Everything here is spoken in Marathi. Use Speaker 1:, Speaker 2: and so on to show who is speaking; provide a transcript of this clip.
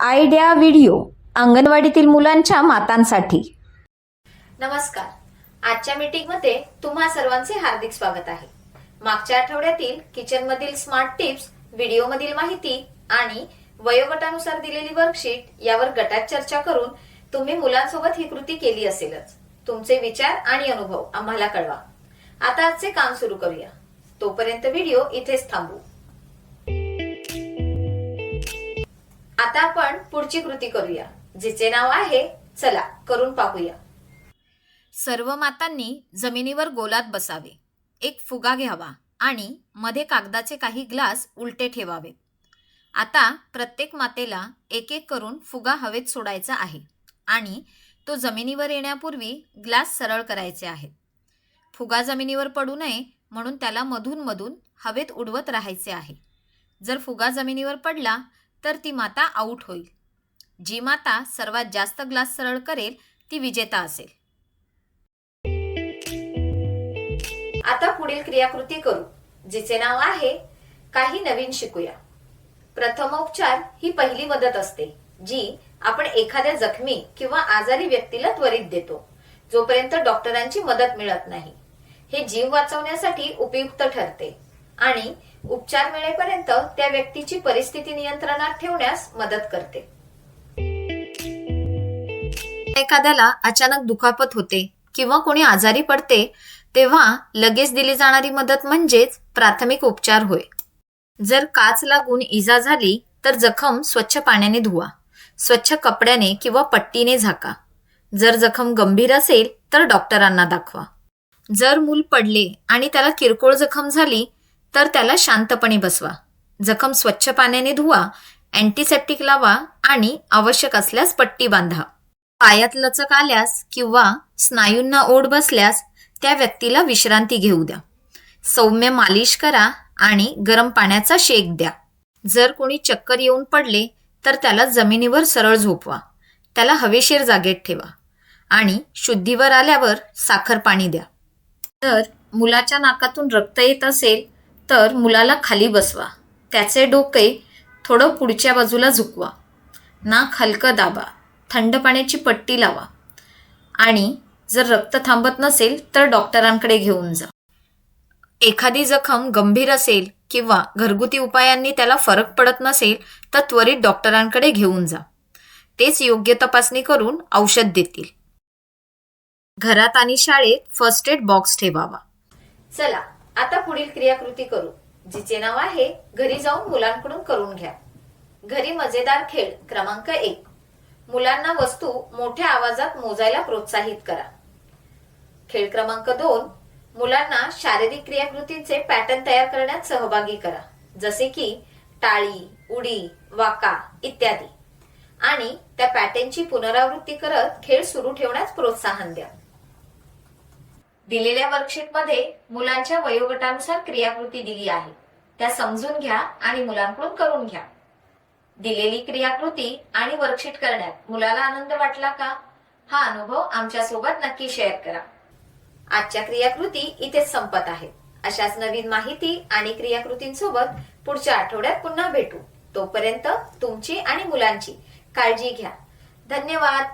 Speaker 1: आयडिया व्हिडिओ अंगणवाडीतील मुलांच्या मातांसाठी।
Speaker 2: नमस्कार। आजच्या मीटिंगमध्ये तुम्हा सर्वांचे हार्दिक स्वागत आहे। मागच्या आठवड्यातील किचनमधील स्मार्ट टिप्स, व्हिडिओमधील माहिती आणि वयोगटानुसार दिलेली वर्कशीट यावर गटात चर्चा करून तुम्ही मुलांसोबत ही कृती केली असेलच। तुमचे विचार आणि अनुभव आम्हाला कळवा। आता आजचे काम सुरू करूया। तोपर्यंत व्हिडिओ इथेच थांबवू। आता आपण पुढची कृती करूया, जिचे नाव आहे चला करून पाहूया। सर्व मातांनी जमिनीवर गोलात बसावे, एक फुगा घ्यावा आणि मध्ये कागदाचे काही ग्लास उलटे ठेवावे। आता प्रत्येक मातेला एक एक करून फुगा हवेत सोडायचा आहे आणि तो जमिनीवर येण्यापूर्वी ग्लास सरळ करायचे आहेत। फुगा जमिनीवर पडू नये म्हणून त्याला मधून मधून हवेत उडवत राहायचे आहे। जर फुगा जमिनीवर पडला तर ती माता आऊट होईल। जी माता सर्वात जास्त ग्लास सरळ करेल ती विजेता असेल। आता पुढील क्रियाकृती करू, जिचे नाव आहे काही नवीन शिकूया। प्रथमोपचार ही पहिली मदत असते, जी आपण एखाद्या जखमी किंवा आजारी व्यक्तीला त्वरित देतो, जोपर्यंत डॉक्टरांची मदत मिळत नाही। हे जीव वाचवण्यासाठी उपयुक्त ठरते आणि उपचार मिळेपर्यंत त्या व्यक्तीची परिस्थिती नियंत्रणात ठेवण्यास मदत करते। एखाद्याला अचानक दुखापत होते किंवा कोणी आजारी पडते तेव्हा लगेच दिली जाणारी मदत म्हणजेच प्राथमिक उपचार होय। जर काच लागून इजा झाली तर जखम स्वच्छ पाण्याने धुवा, स्वच्छ कपड्याने किंवा पट्टीने झाका। जर जखम गंभीर असेल तर डॉक्टरांना दाखवा। जर मूल पडले आणि त्याला किरकोळ जखम झाली तर त्याला शांतपणे बसवा। जखम स्वच्छ पाण्याने धुवा, अँटीसेप्टिक लावा आणि आवश्यक असल्यास पट्टी बांधा। पायात लचक आल्यास किंवा स्नायूंना ओढ बसल्यास त्या व्यक्तीला विश्रांती घेऊ द्या। सौम्य मालिश करा आणि गरम पाण्याचा शेक द्या। जर कोणी चक्कर येऊन पडले तर त्याला जमिनीवर सरळ झोपवा, त्याला हवेशीर जागेत ठेवा आणि शुद्धीवर आल्यावर साखर पाणी द्या। जर मुलाच्या नाकातून रक्त येत असेल तर मुलाला खाली बसवा, त्याचे डोके थोडं पुढच्या बाजूला झुकवा, नाक हलकं दाबा, थंड पाण्याची पट्टी लावा आणि जर रक्त थांबत नसेल तर डॉक्टरांकडे घेऊन जा। एखादी जखम गंभीर असेल किंवा घरगुती उपायांनी त्याला फरक पडत नसेल तर त्वरित डॉक्टरांकडे घेऊन जा। तेच योग्य तपासणी करून औषध देतील। घरात आणि शाळेत फर्स्ट एड बॉक्स ठेवावा। चला आता पुढील क्रियाकृती करू, जिचे नाव आहे घरी जाऊन मुलांकडून करून घ्या। घरी मजेदार खेळ क्रमांक 1, मुलांना वस्तू मोठ्या आवाजात मोजायला प्रोत्साहित करा। खेळ क्रमांक 2, मुलांना शारीरिक क्रियाकृतींचे पॅटर्न तयार करण्यात सहभागी करा, जसे की टाळी, उडी, वाका इत्यादी, आणि त्या पॅटर्नची पुनरावृत्ती करत खेळ सुरू ठेवण्यास प्रोत्साहन द्या। दिलेल्या वर्कशीटमध्ये मुलांच्या वयोगटानुसार क्रियाकृती दिली आहे, त्या समजून घ्या आणि मुलांकडून करून घ्या। दिलेली क्रियाकृती आणि वर्कशीट करण्यात मुलाला आनंद वाटला का? हा अनुभव आमच्या सोबत नक्की शेअर करा। आजच्या क्रियाकृती इथेच संपत आहेत। अशाच नवीन माहिती आणि क्रियाकृतींसोबत पुढच्या आठवड्यात पुन्हा भेटू। तोपर्यंत तुमची आणि मुलांची काळजी घ्या। धन्यवाद।